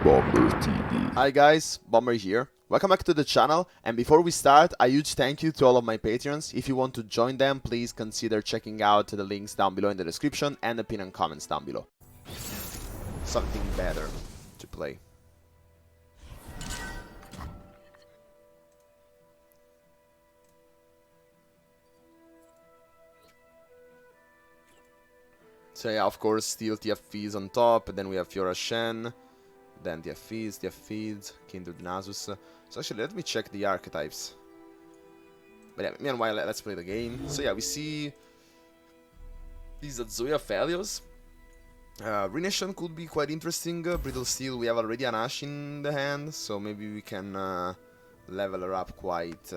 Bomber TV. Hi guys, Bomber here. Welcome back to the channel, and before we start, a huge thank you to all of my patrons. If you want to join them, please consider checking out the links down below in the description and the pinned comments down below. Something better to play. So yeah, of course, still TFEs on top, then we have Fiora Shen, then TFEs, Kindred Nasus. So actually, let me check the archetypes. But yeah, meanwhile, let's play the game. So yeah, we see these Zoya Phalios. Renation could be quite interesting. Brittle Steel, we have already an Ash in the hand, so maybe we can level her up quite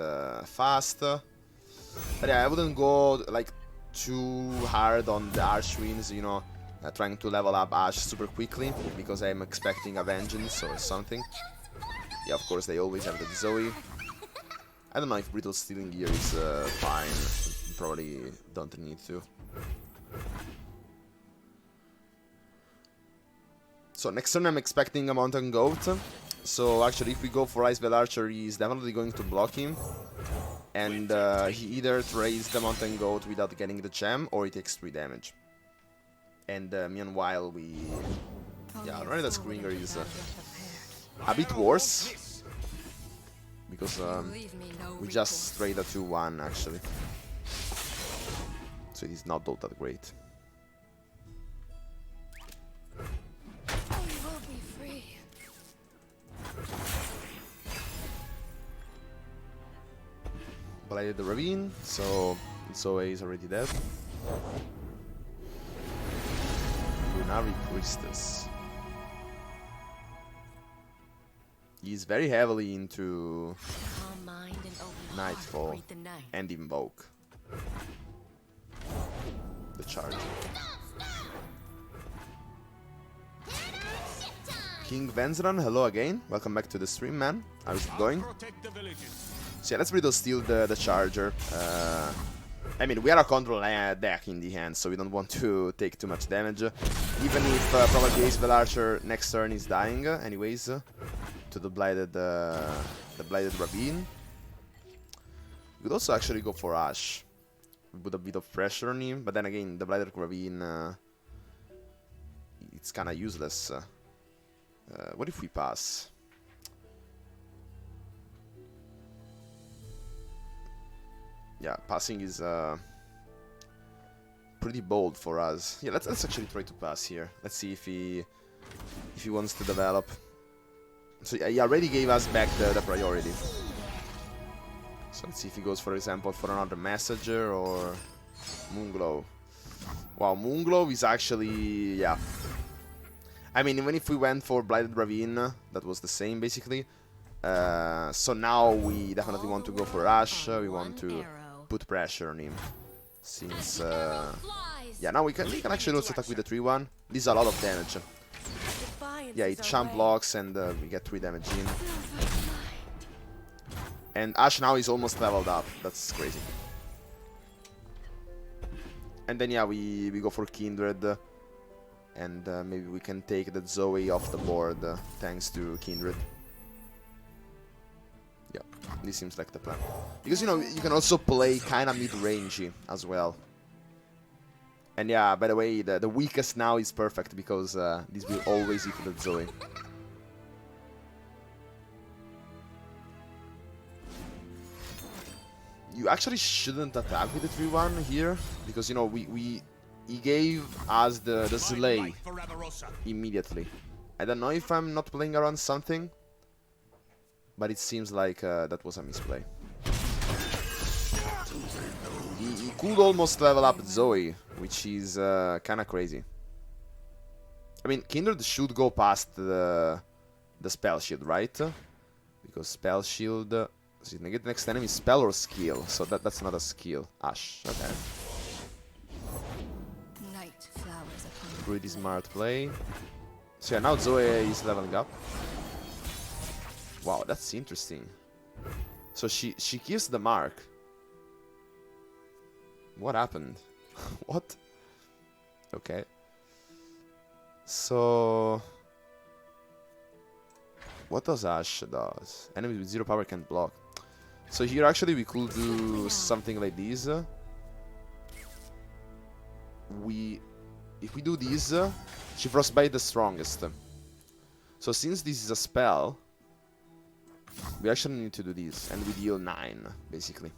fast. But yeah, I wouldn't go like too hard on the Archwings, you know, trying to level up Ash super quickly, because I'm expecting a Vengeance or something. Yeah, of course, they always have the Zoe. I don't know if Brittle Stealing Gear is fine. Probably don't need to. So next turn I'm expecting a Mountain Goat. So actually, if we go for Ice Veil Archer, he's definitely going to block him. And he either trades the Mountain Goat without getting the gem, or he takes 3 damage. And meanwhile, we... Yeah, Running the Springer is a bit worse. Because we just trade a 2-1 actually. So it is not all that great. Blighted the Ravine, so Zoe is already dead. Lunari Priestess. He's very heavily into Nightfall and Invoke. The charge. King Venzran, hello again. Welcome back to the stream, man. How's it going? So yeah, let's Brittle Steel the Charger. I mean, we are a control deck in the hand, so we don't want to take too much damage. Even if probably Ace Veil Archer next turn is dying, anyways, to the Blighted Ravine. We could also actually go for Ash. We put a bit of pressure on him, but then again, the Blighted Ravine, it's kind of useless. What if we pass? Yeah, passing is pretty bold for us. Yeah, let's actually try to pass here. Let's see if he wants to develop. So yeah, he already gave us back the priority. So let's see if he goes, for example, for another Messenger or Moonglow. Wow, Moonglow is actually, yeah. I mean, even if we went for Blighted Ravine, that was the same basically. So now we definitely want to go for Ash. We want to put pressure on him, since yeah, now we can actually also attack with the 3-1. This is a lot of damage. Yeah, it champ blocks and we get 3 damage in. And Ash now is almost leveled up. That's crazy. And then yeah, we go for Kindred, and maybe we can take the Zoe off the board thanks to Kindred. Yeah, this seems like the plan. Because, you know, you can also play kind of mid-rangey as well. And yeah, by the way, the weakest now is perfect, because this will always hit the Zoe. You actually shouldn't attack with the 3-1 here, because, you know, he gave us the Slay immediately. I don't know if I'm not playing around something, but it seems like that was a misplay. He could almost level up Zoe, which is kind of crazy. I mean, Kindred should go past the Spell Shield, right? Because Spell Shield... So you negate the next enemy spell or skill, so that's not a skill. Ash, okay. Pretty smart play. So yeah, now Zoe is leveling up. Wow, that's interesting. So she gives the mark. What happened? What? Okay. So What does Ash does? Enemies with 0 power can't block. So here actually we could do something like this. If we do this, she frostbite the strongest. So since this is a spell, we actually need to do this, and we deal 9, basically.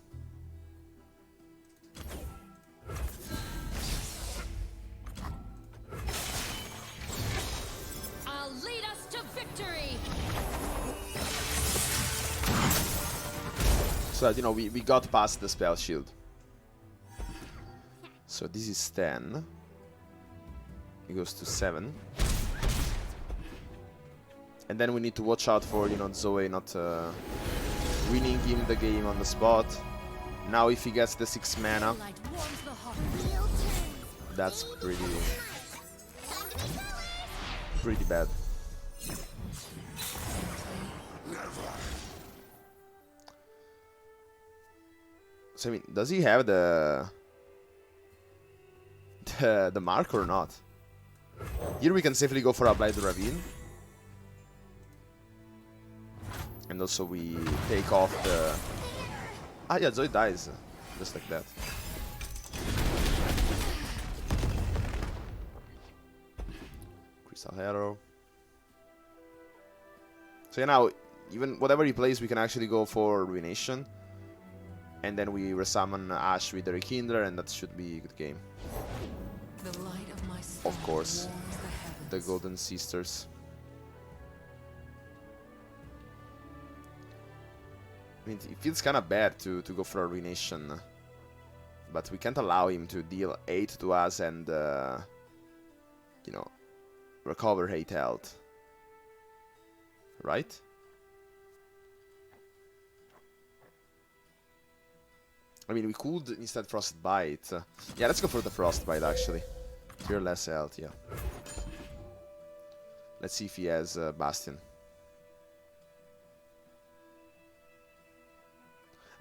I'll lead us to victory. So that, you know, we got past the spell shield. So this is 10. It goes to 7. And then we need to watch out for, you know, Zoe not winning him the game on the spot. Now if he gets the 6 mana, that's pretty bad. So I mean, does he have the mark or not? Here we can safely go for a Blight Ravine. And also we take off the... Ah yeah, Zoe dies. Just like that. Crystal Arrow. So yeah, now, even whatever he plays, we can actually go for Ruination. And then we resummon Ash with the Rekindler, and that should be a good game. The light of my star Of course, warms the heavens. the Golden Sisters. I mean, it feels kind of bad to go for a Ruination. But we can't allow him to deal 8 to us and, you know, recover 8 health. Right? I mean, we could instead Frostbite. Yeah, let's go for the Frostbite, actually. Tier less health, yeah. Let's see if he has Bastion.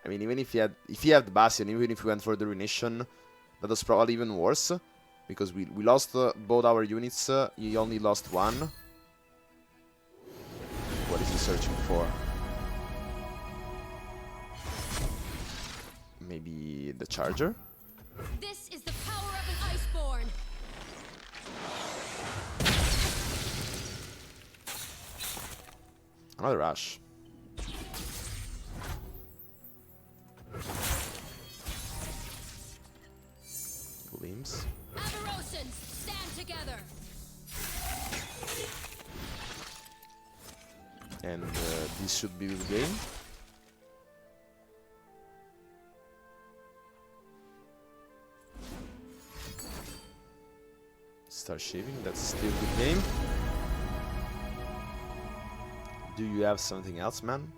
I mean, even if he had the Bastion, even if we went for the Ruination, that was probably even worse. Because we lost both our units, he only lost 1. What is he searching for? Maybe the Charger? This is the power of an Iceborn. Another Rush. Gleams. Avarosans, stand together. And this should be the game. Start shaving, that's still a good game. Do you have something else, man?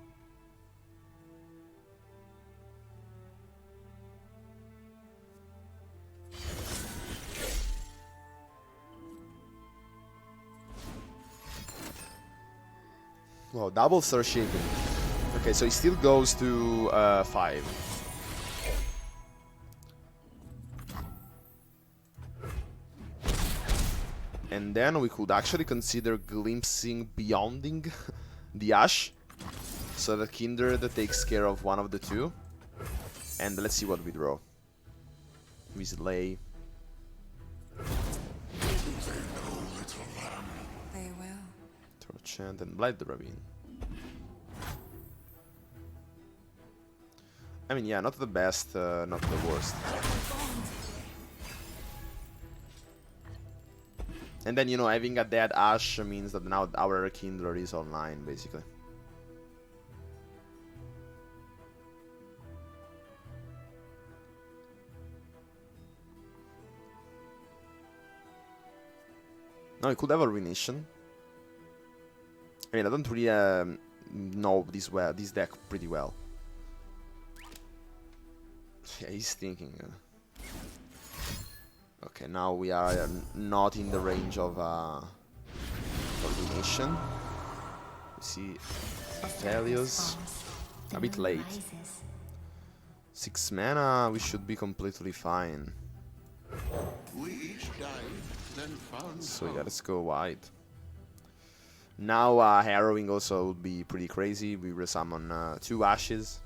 Well, double Star Shaping. Okay, so it still goes to 5. And then we could actually consider glimpsing beyonding the Ash. So that Kindred takes care of one of the two. And let's see what we draw. Mislay. They will. Torchant and Blight the Ravine. I mean, yeah, not the best, not the worst. And then, you know, having a dead Ash means that now our Kindler is online, basically. No, I could have a Ruination. I mean, I don't really know this deck pretty well. Yeah, he's thinking. Okay, now we are not in the range of Ruination. We see Aphelios. A bit late. 6 mana, we should be completely fine. We each died, then found So yeah, let's go wide. Now harrowing also would be pretty crazy. We resummon 2 ashes.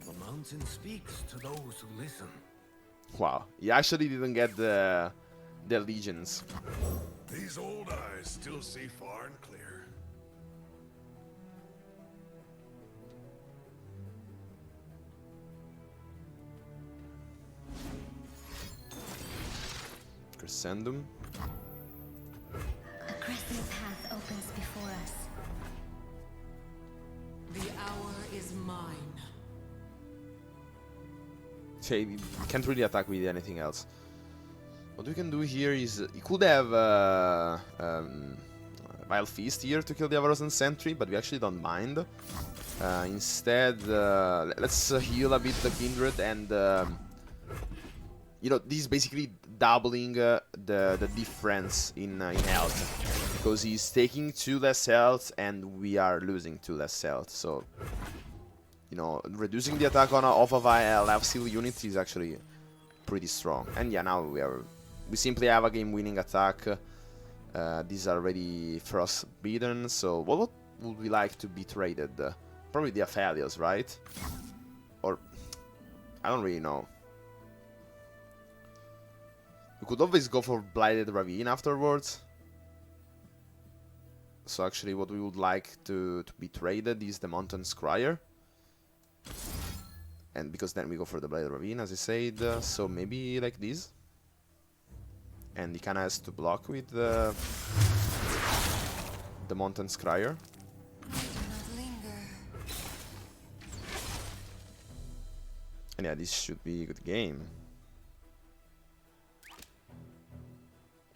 The mountain speaks to those who listen. Wow, he actually didn't get the legions. These old eyes still see far and clear. Crescendum. A crescent path opens before us. The hour is mine. Okay, we can't really attack with anything else. What we can do here is... he could have Vile Feast here to kill the Avarosan Sentry, but we actually don't mind. Instead, let's heal a bit the Kindred and... you know, this is basically doubling the difference in health. Because he's taking 2 less health and we are losing 2 less health, so... you know, reducing the attack on off of a life steal unit is actually pretty strong. And yeah, now we simply have a game-winning attack. These are already frostbitten, so what would we like to be traded? Probably the Aphelios, right? Or... I don't really know. We could always go for Blighted Ravine afterwards. So actually what we would like to be traded is the Mountain Scryer. And because then we go for the Blighted Ravine, as I said, so maybe like this. And he kinda has to block with the Mountain Scryer. Not linger. And yeah, this should be a good game.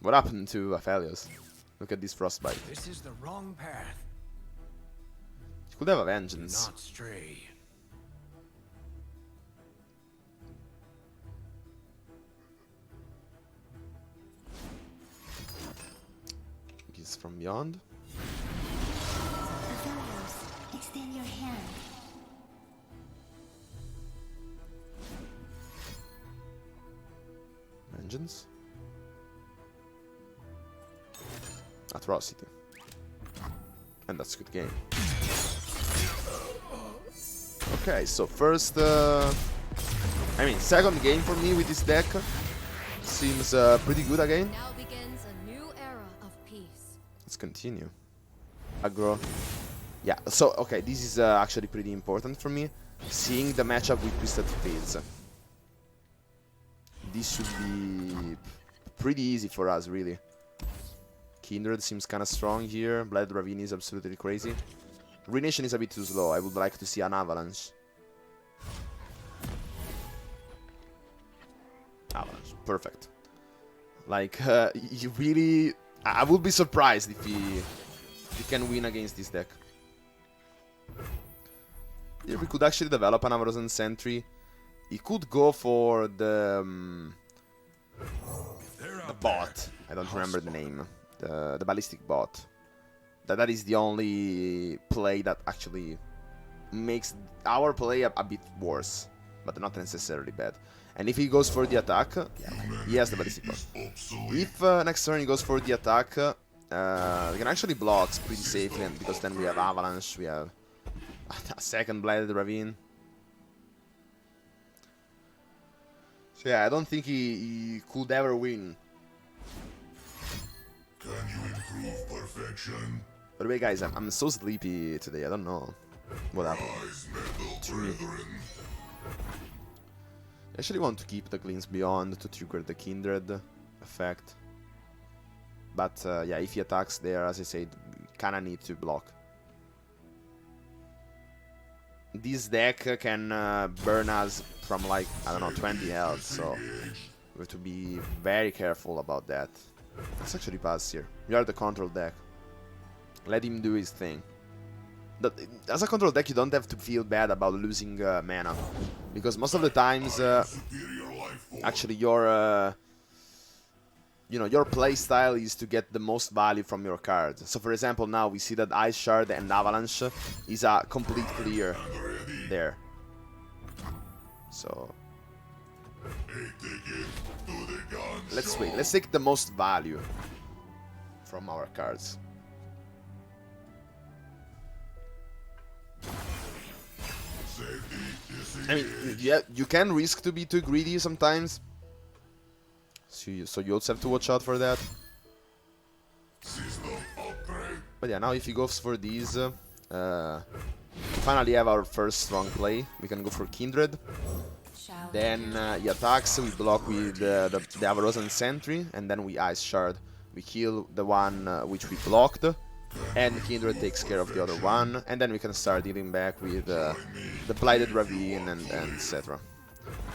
What happened to Aphelios? Look at this Frostbite. This is the wrong path. He could have a Do Vengeance. not stray. He's from beyond. Avaiable, extend your hand. Vengeance. Atrocity. And that's a good game. Okay, so first... I mean, second game for me with this deck. Seems pretty good again. Now begins a new era of peace. Let's continue. Aggro. Yeah, so, okay, this is actually pretty important for me. Seeing the matchup with Twisted Fates. This should be pretty easy for us, really. Kindred seems kinda strong here. Bled Ravine is absolutely crazy. Ruination is a bit too slow. I would like to see an Avalanche. Avalanche. Perfect. Like, you really... I would be surprised if he can win against this deck. Here we could actually develop an Avarosan Sentry. He could go for the bot. I don't remember the name. The ballistic bot. That is the only play that actually makes our play a bit worse, but not necessarily bad. And if he goes for the attack, yeah, he has the ballistic bot. If next turn he goes for the attack, we can actually block pretty safely, and because then we have Avalanche, we have a second Blighted Ravine. So yeah, I don't think he could ever win. Can you improve perfection? By the way, guys, I'm so sleepy today. I don't know what happened Rise, metal to me. brethren. I actually want to keep the Gleams Beyond to trigger the Kindred effect. But yeah, if he attacks there, as I said, kinda need to block. This deck can burn us from like, I don't know, 20 health, so we have to be very careful about that. Let's actually pass here. We are the control deck. Let him do his thing. As a control deck, you don't have to feel bad about losing mana. Because most of the times, actually your you know, your playstyle is to get the most value from your cards. So for example, now we see that Ice Shard and Avalanche is a complete clear there. So let's wait. Let's take the most value from our cards. I mean, yeah, you can risk to be too greedy sometimes. So you also have to watch out for that. But yeah, now if he goes for these, we finally have our first strong play. We can go for Kindred. Then he attacks, we block with the Avarosan Sentry, and then we Ice Shard. We kill the one which we blocked, and Kindred takes care of the other one, and then we can start dealing back with the Blighted Ravine and etc.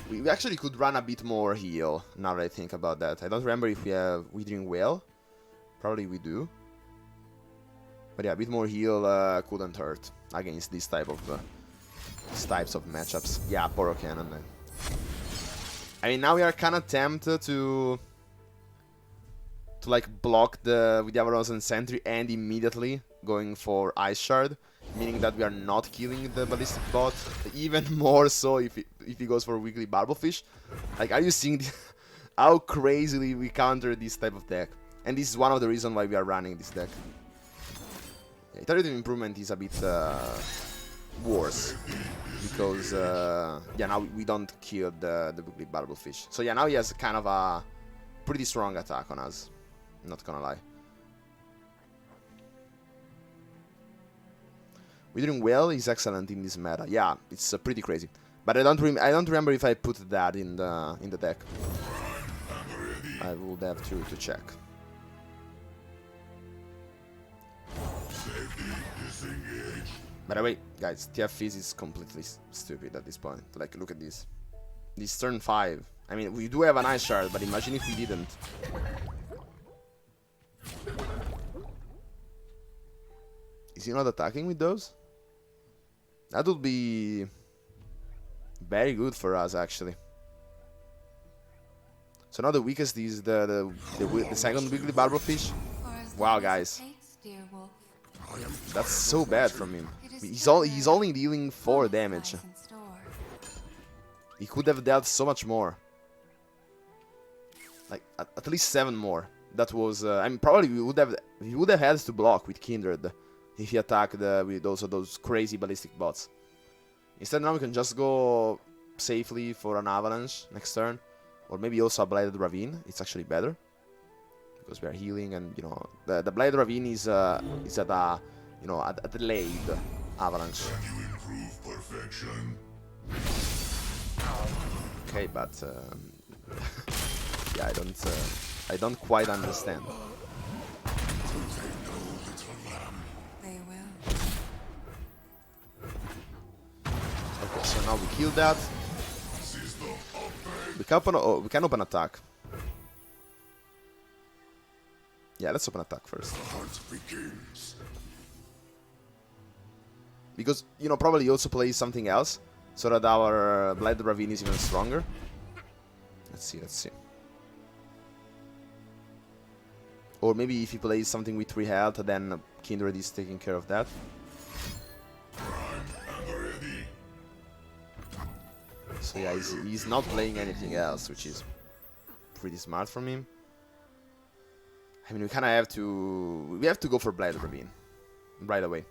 We actually could run a bit more heal, now that I think about that. I don't remember if we doing well. Probably we do. But yeah, a bit more heal couldn't hurt against these types of matchups. Yeah, Poro Cannon. Man. I mean, now we are kind of tempted to like block with the Avarosan Sentry and immediately going for Ice Shard, meaning that we are not killing the Ballistic Bot. Even more so if he goes for Weekly Barblefish. Like, are you seeing how crazily we counter this type of deck? And this is one of the reasons why we are running this deck. Yeah, iterative improvement is a bit worse because yeah, now we don't kill the Weekly Barblefish. So yeah, now he has kind of a pretty strong attack on us. Not gonna lie. We're doing well. He's excellent in this meta. Yeah, it's pretty crazy. But I don't remember if I put that in the deck. I would have to check. By the way, guys, TF Fizz is completely stupid at this point. Like, look at this. This turn 5. I mean, we do have an Ice Shard, but imagine if we didn't. Is he not attacking with those? That would be very good for us, actually. So now the weakest is the second Weekly Barblefish. Wow, guys. That's so bad from him. He's only dealing 4 damage. He could have dealt so much more. Like, at least 7 more. That was, I mean, probably he would have had to block with Kindred if he attacked with also those crazy ballistic bots. Instead, now we can just go safely for an Avalanche next turn, or maybe also a Blighted Ravine. It's actually better because we are healing, and you know the Blighted Ravine is at a a delayed Avalanche. Okay, but yeah, I don't quite understand. They will. Okay, so now we kill that. We can open attack. Yeah, let's open attack first. Because, you know, probably he also plays something else, so that our Blighted Ravine is even stronger. Let's see. Or maybe if he plays something with 3 health, then Kindred is taking care of that. So yeah, he's not playing anything else, which is pretty smart from him. I mean, we kind of have to go for Blighted Ravine right away.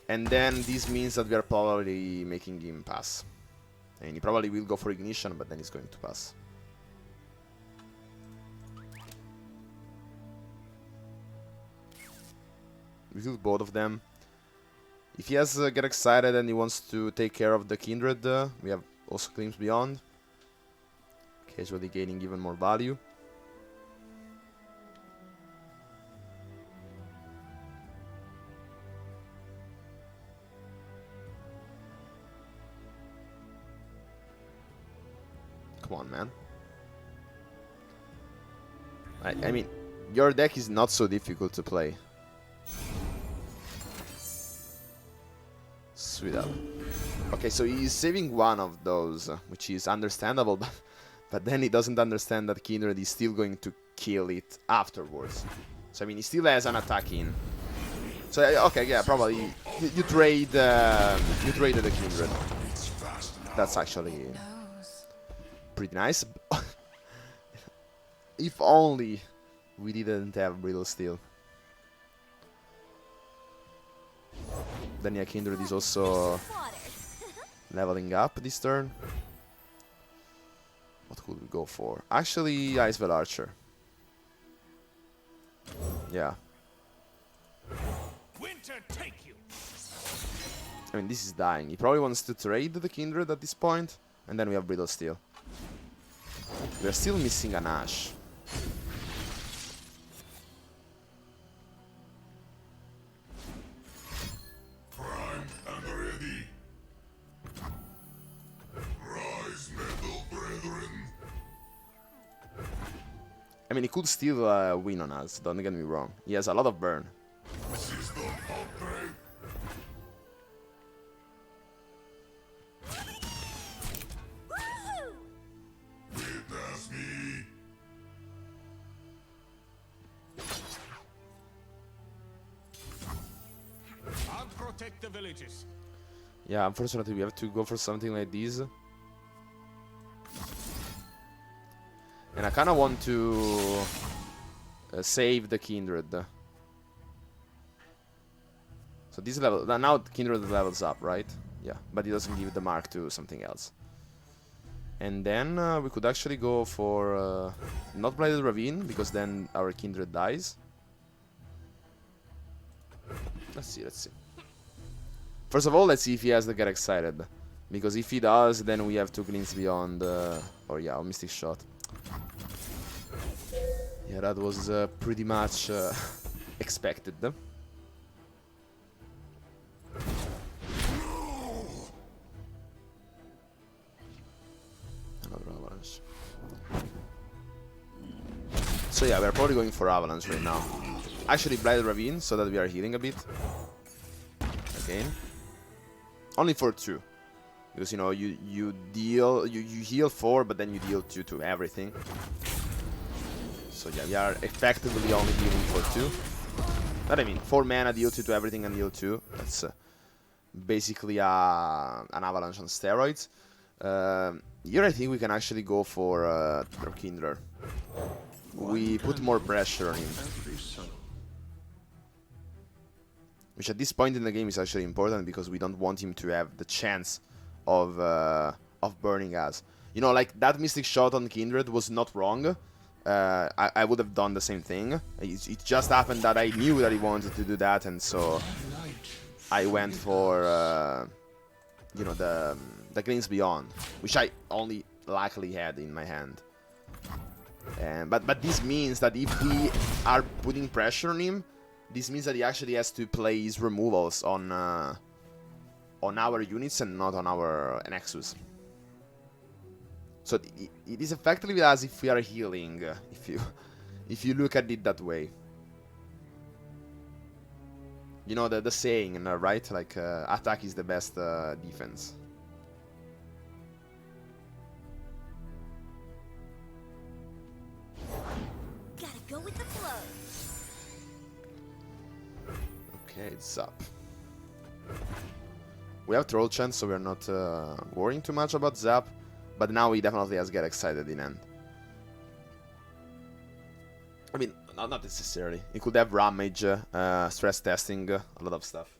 And then this means that we are probably making him pass. I mean, he probably will go for Ignition, but then he's going to pass. We kill both of them. If he has get excited and he wants to take care of the Kindred, we have also Claims Beyond. Casually gaining even more value. Come on, man. I mean, your deck is not so difficult to play. Sweet up. Okay, so he's saving one of those, which is understandable, but But then he doesn't understand that Kindred is still going to kill it afterwards. So I mean, he still has an attack in. So okay, yeah, probably you trade you traded the Kindred. That's actually pretty nice. If only we didn't have Brittle Steel. Then yeah, Kindred is also leveling up this turn. What could we go for? Actually, Icevale Archer. Yeah. Winter take you. I mean, this is dying. He probably wants to trade the Kindred at this point. And then we have Brittle Steel. We are still missing an Ash. Primed and ready. Rise, metal brethren. I mean, he could still win on us, don't get me wrong. He has a lot of burn. System upgrade. Witness me. I'll protect the villages. Yeah, unfortunately, we have to go for something like this. And I kind of want to save the Kindred. So this level, now Kindred levels up, right? Yeah, but it doesn't give the mark to something else. And then we could actually go for not Blighted Ravine, because then our Kindred dies. Let's see, let's see. First of all, let's see if he has the Get Excited. Because if he does, then we have to Glints Beyond, or yeah, a Mystic Shot. Yeah, that was pretty much expected. Another Avalanche. So yeah, we're probably going for Avalanche right now. Actually, Blighted Ravine, so that we are healing a bit. Again. Only for 2. Because, you know, you heal 4, but then you deal 2 to everything. So yeah, we are effectively only healing for 2. But I mean, 4 mana, deal 2 to everything and heal 2. That's basically an Avalanche on steroids. Here I think we can actually go for Kindred. We put more pressure on him. Which at this point in the game is actually important because we don't want him to have the chance of burning us. You know, like that Mystic Shot on Kindred was not wrong. I would have done the same thing. It just happened that I knew that he wanted to do that, and so I went for you know, the Glints Beyond, which I only luckily had in my hand. But this means that if we are putting pressure on him, this means that he actually has to play his removals on our units and not on our Nexus. So it is effectively as if we are healing, if you look at it that way. You know the saying, right? Like attack is the best defense. Gotta go with the flow. Okay, it's up. We have Troll Chant, so we're not worrying too much about Zap. But now he definitely has Get Excited in end. I mean, not necessarily. He could have Ramage, Stress Testing, a lot of stuff.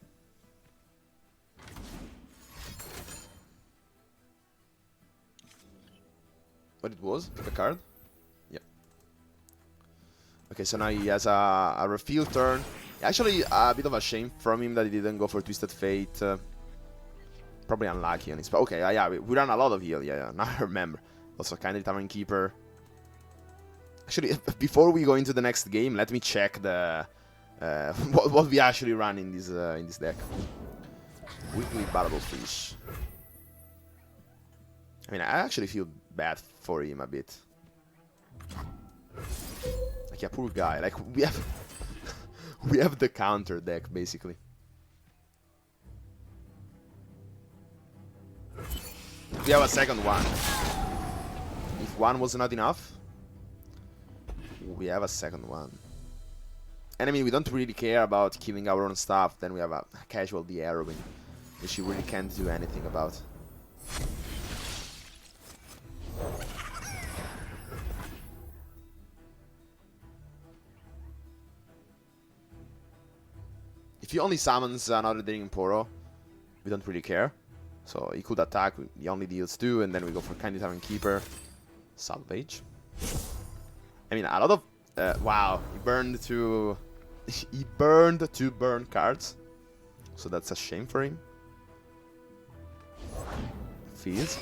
What it was? Pick a card? Yeah. Okay, so now he has a refill turn. Actually, a bit of a shame from him that he didn't go for Twisted Fate. Probably unlucky on his... Okay, yeah, we ran a lot of heal, yeah, now I remember. Also, Kindly Tavern Keeper. Actually, before we go into the next game, let me check the... what we actually run in this deck. Weekly Battable Fish. I mean, I actually feel bad for him a bit. Like, yeah, poor guy. Like, we have... we have the counter deck, basically. We have a second one. if one was not enough, we have a second one. And I mean, we don't really care about killing our own stuff. Then we have a casualty arrowing, which you really can't do anything about. If he only summons another Draining Poro, we don't really care. So he could attack, he only deals 2, and then we go for Kindly Tavern Keeper. Salvage. I mean, a lot of... wow, he burned 2... he burned 2 burn cards. So that's a shame for him. Fizz.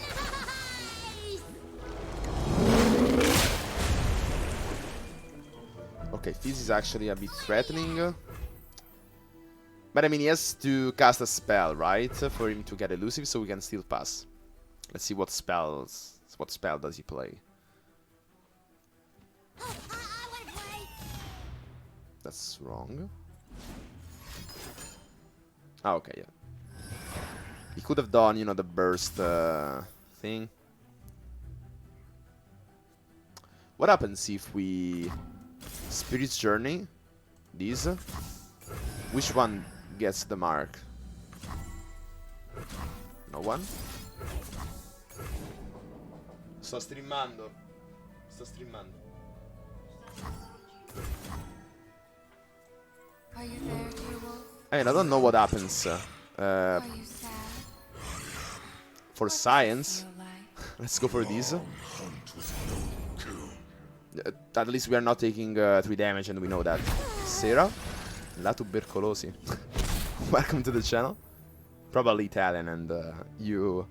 Okay, Fizz is actually a bit threatening. But I mean, he has to cast a spell, right? For him to get elusive, so we can still pass. Let's see what spell does he play. That's wrong. Ah, okay, yeah. He could have done, you know, the burst thing. What happens if we Spirit's Journey? These? Which one gets the mark? No one? Sto streamando. Are you there, dear wolf? I mean, I don't know what happens Are you sad? for science. Feel like? Let's go for these. At least we are not taking 3 damage, and we know that. Sarah? La tubercolosi. Welcome to the channel. Probably Italian, and you...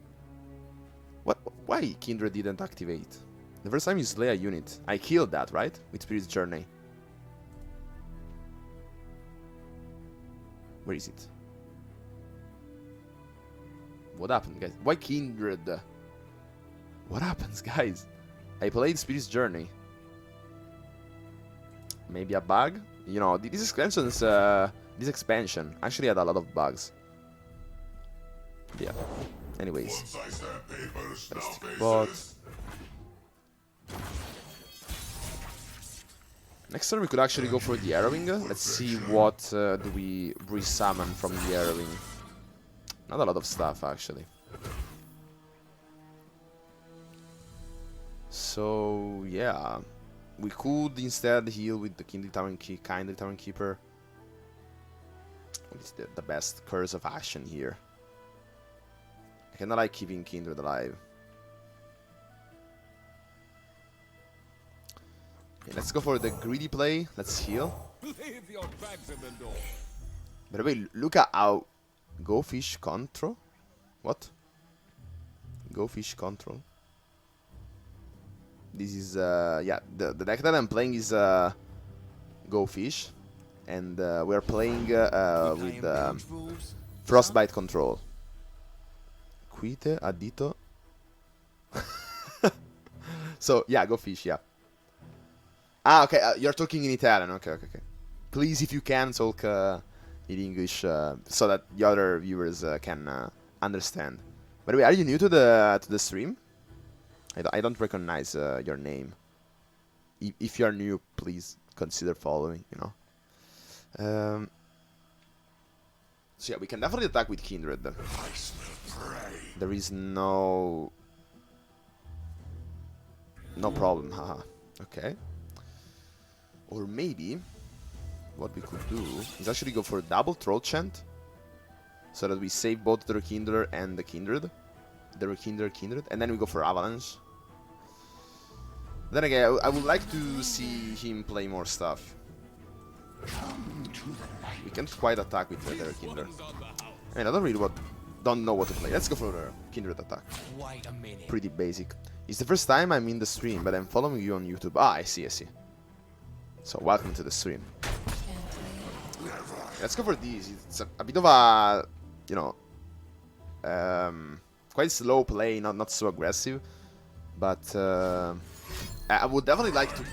What? Why Kindred didn't activate? The first time you slay a unit. I killed that, right? With Spirit's Journey. Where is it? What happened, guys? Why Kindred? What happens, guys? I played Spirit's Journey. Maybe a bug? You know, this expansion actually had a lot of bugs. Yeah. Anyways. Let's take bot. Next turn we could actually go for the arrowing. Let's see what do we resummon from the arrowing. Not a lot of stuff, actually. So, yeah. We could instead heal with the Kindly Tavern Keeper. What is the best Curse of Ashen here? I kinda like keeping Kindred alive. Okay, let's go for the greedy play. Let's heal. Leave your bags in the door. By the way, look at how... Go Fish Control? What? Go Fish Control. This is, yeah, the deck that I'm playing is Go Fish. And we're playing with Frostbite Control. Quite addito. So, yeah, Go Fish, yeah. Ah, okay, you're talking in Italian. Okay. Please, if you can, talk in English so that the other viewers can understand. By the way, are you new to the stream? I don't recognize your name. If you're new, please consider following, you know. So yeah, we can definitely attack with Kindred. There is no problem, haha. Okay. Or maybe what we could do is actually go for a double Troll Chant, so that we save both the Rekindler and the Kindred. The Rekindler, and then we go for Avalanche. Then again, I would like to see him play more stuff. We can't quite attack with the Rekindler. I mean, I don't know what to play. Let's go for the Kindred attack. Wait a minute. Pretty basic. It's the first time I'm in the stream, but I'm following you on YouTube. Ah, I see. So, welcome to the stream. Let's go for these. It's a bit of a, you know, quite slow play, not so aggressive. But I would definitely like to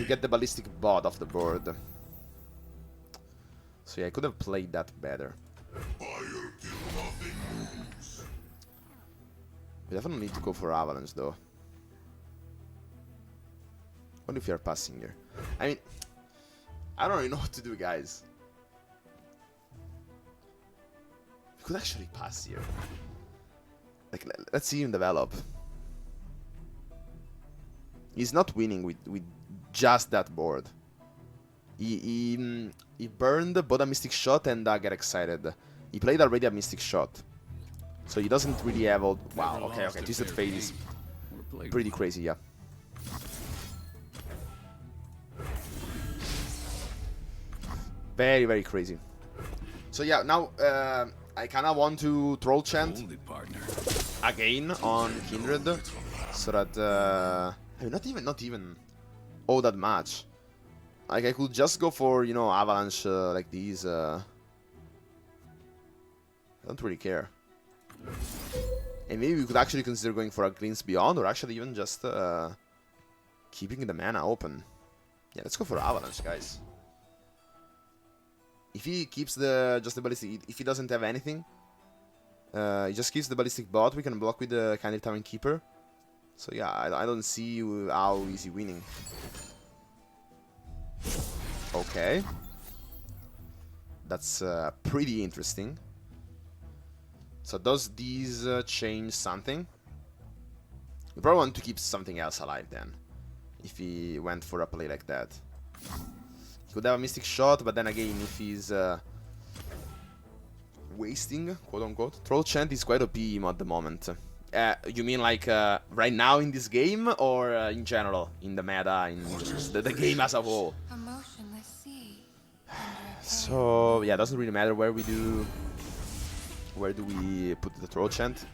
get the ballistic bot off the board. So yeah, I could have played that better. We definitely need to go for Avalanche though. What if we are passing here? I mean, I don't really know what to do, guys. We could actually pass here. Like, let's see him develop. He's not winning with just that board. He burned both a Mystic Shot and Get Excited. He played already a Mystic Shot. So he doesn't really have all... Wow, okay, Twisted Fate is pretty crazy, yeah. Very, very crazy. So yeah, now I kind of want to Troll Chant again on Kindred. So that... I mean, not even all that much. Like, I could just go for, you know, Avalanche like these. I don't really care. And maybe we could actually consider going for a Gleams Beyond, or actually even just keeping the mana open. Yeah, let's go for Avalanche, guys. If he keeps just the Ballistic, if he doesn't have anything, he just keeps the Ballistic Bot, we can block with the Kindred Tavern Keeper. So yeah, I don't see how is he winning. Okay. That's pretty interesting. So does these change something? We probably want to keep something else alive then. If he went for a play like that. He could have a Mystic Shot, but then again, if he's wasting, quote unquote. Troll Chant is quite OP at the moment. You mean like right now in this game, or in general, in the meta, in the game as a whole? A motionless sea. So yeah, it doesn't really matter where we do. Where do we put the Troll Chant?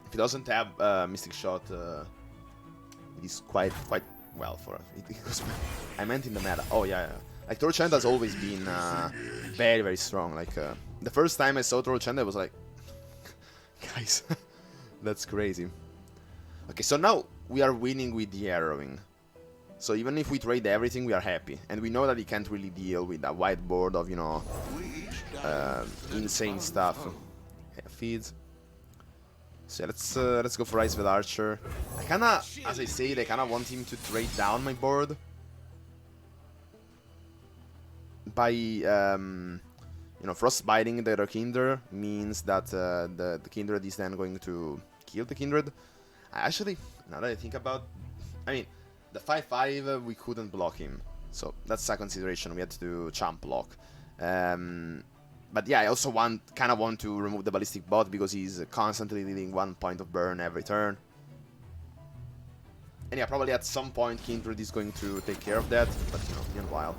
If he doesn't have Mystic Shot, it is quite well for us. I meant in the meta. Oh yeah. Like, Troll Chant has always been very, very strong. Like, the first time I saw Troll Chant, I was like, guys, that's crazy. Okay, so now we are winning with the Arrowing. So even if we trade everything, we are happy. And we know that he can't really deal with a white board of, you know, insane stuff. Yeah, feeds. So yeah, let's go for Ice Veil Archer. I kinda, as I said, I kinda want him to trade down my board. By, you know, frostbiting the Kindred means that the Kindred is then going to kill the Kindred. Actually, now that I think about, I mean, the 5/5 we couldn't block him, so that's a consideration. We had to do champ block. But yeah, I also kind of want to remove the Ballistic Bot because he's constantly dealing 1 point of burn every turn. And yeah, probably at some point Kindred is going to take care of that, but you know, meanwhile.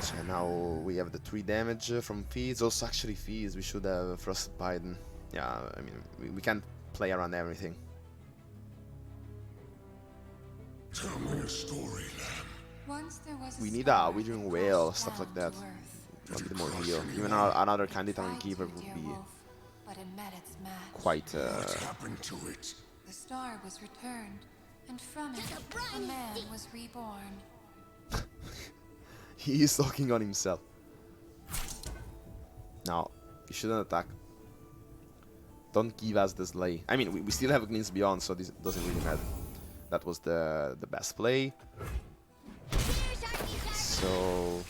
So now we have the 3 damage from Feeds. Also, actually, Feeds, we should have Frostbite. Yeah, I mean, we can't play around everything. Tell me a story, Lamb. Once there was We need a Withering Whale, stuff like that. A bit more heal. Even another Kindred Tavern Keeper would be but it met its match. quite... What happened to it? The star was returned, and from it, a man was reborn. He is talking on himself. Now, you shouldn't attack. Don't give us the Slay. I mean, we still have Gleams Beyond, so this doesn't really matter. That was the best play. So...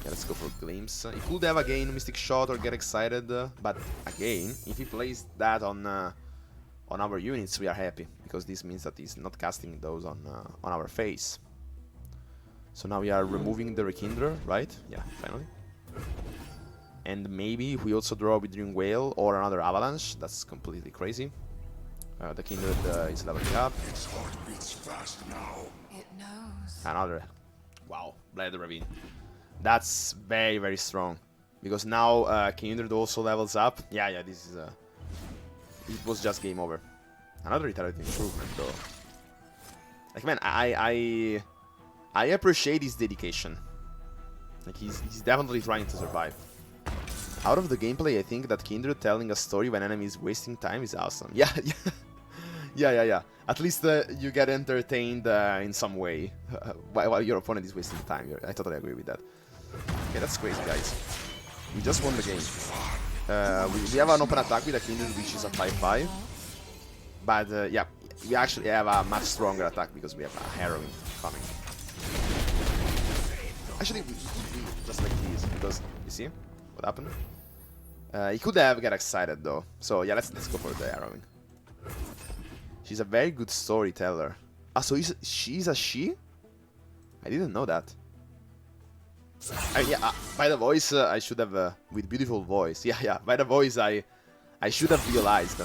yeah, let's go for Glimpse. He could have again Mystic Shot or Get Excited, but again, if he plays that on our units, we are happy, because this means that he's not casting those on our face. So now we are removing the Rekindler, right? Yeah, finally. And maybe if we also draw a Withering Whale or another Avalanche, that's completely crazy. The Kindred is leveling up. Its heart beats fast now. It knows. Another. Wow, Blade Ravine. That's very, very strong. Because now Kindred also levels up. Yeah, this is... it was just game over. Another iterative improvement, though. Like, man, I appreciate his dedication. Like, he's definitely trying to survive. Out of the gameplay, I think that Kindred telling a story when enemy is wasting time is awesome. Yeah, Yeah. At least you get entertained in some way while your opponent is wasting time. I totally agree with that. Okay, that's crazy, guys. We just won the game. We have an open attack with a Kindred, which is a 5-5. But yeah, we actually have a much stronger attack because we have a Harrowing coming. Actually, we just like this because you see what happened. He could have got excited though. So yeah, let's go for the Harrowing. She's a very good storyteller. Ah, so she's a she? I didn't know that. Yeah, by the voice, I should have with beautiful voice. Yeah. By the voice, I should have realized.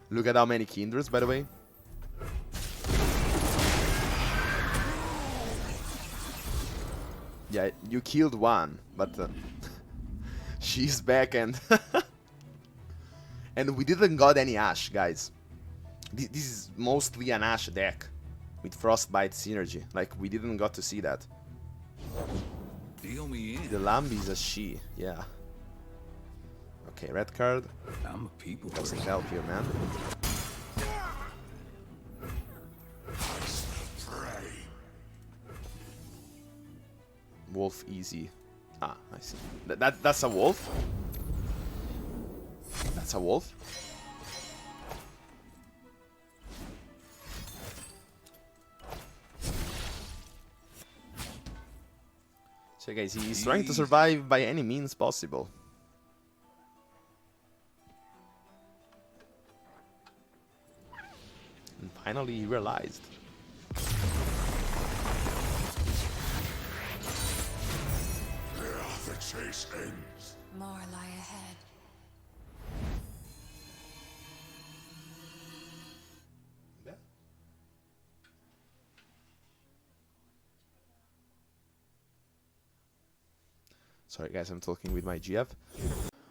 Look at how many Kindreds, by the way. Yeah, you killed one, but she's back and and we didn't got any Ash, guys. This is mostly an Ash deck with Frostbite synergy. Like, we didn't got to see that. Deal me in. The Lamb is a she, yeah. Okay, red card. I'm a people Doesn't person. help here, man. Wolf easy. Ah, I see. That's a wolf? That's a wolf? So guys, he's trying to survive by any means possible. And finally he realized. The chase ends. More lie ahead. Sorry guys, I'm talking with my GF.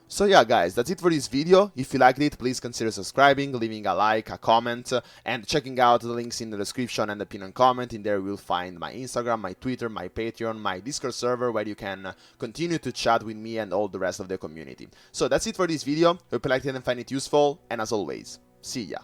So yeah guys, that's it for this video. If you liked it, please consider subscribing, leaving a like, a comment, and checking out the links in the description and the pinned comment. In there you will find my Instagram, my Twitter, my Patreon, my Discord server, where you can continue to chat with me and all the rest of the community. So that's it for this video. Hope you liked it and find it useful, and as always, see ya.